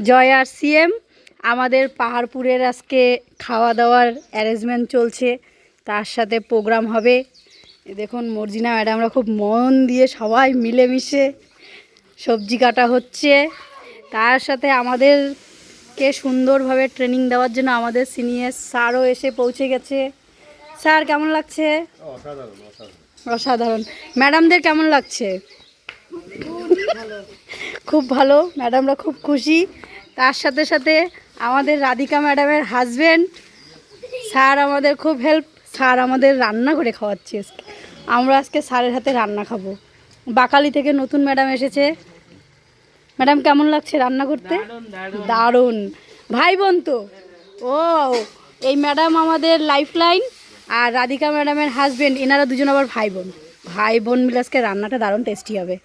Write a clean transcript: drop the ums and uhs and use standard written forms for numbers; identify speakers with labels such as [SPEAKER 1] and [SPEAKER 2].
[SPEAKER 1] জয় আর CM. আমাদের পাহাড়পুরের আজকে খাওয়া দাওয়ার অ্যারেঞ্জমেন্ট চলছে, তার সাথে প্রোগ্রাম হবে। দেখুন মর্জিনা ম্যাডামরা খুব মন দিয়ে সবাই মিলেমিশে সবজি কাটা হচ্ছে। তার সাথে আমাদেরকে সুন্দরভাবে ট্রেনিং দেওয়ার জন্য আমাদের সিনিয়র স্যারও এসে পৌঁছে গেছে। স্যার কেমন লাগছে? অসাধারণ। ম্যাডামদের কেমন লাগছে? খুব ভালো, ম্যাডামরা খুব খুশি। তার সাথে সাথে আমাদের রাধিকা ম্যাডামের হাজব্যান্ড স্যার আমাদের খুব হেল্প, স্যার আমাদের রান্না করে খাওয়াচ্ছে। আমরা আজকে স্যারের হাতে রান্না খাবো। বাকালি থেকে নতুন ম্যাডাম এসেছে। ম্যাডাম কেমন লাগছে রান্না করতে? দারুণ। ভাই বোন তো? ও, এই ম্যাডাম আমাদের লাইফলাইন, আর রাধিকা ম্যাডামের হাজব্যান্ড, এনারা দুজন আবার ভাই বোন। ভাই বোন মিলে আজকে রান্নাটা দারুণ টেস্টি হবে।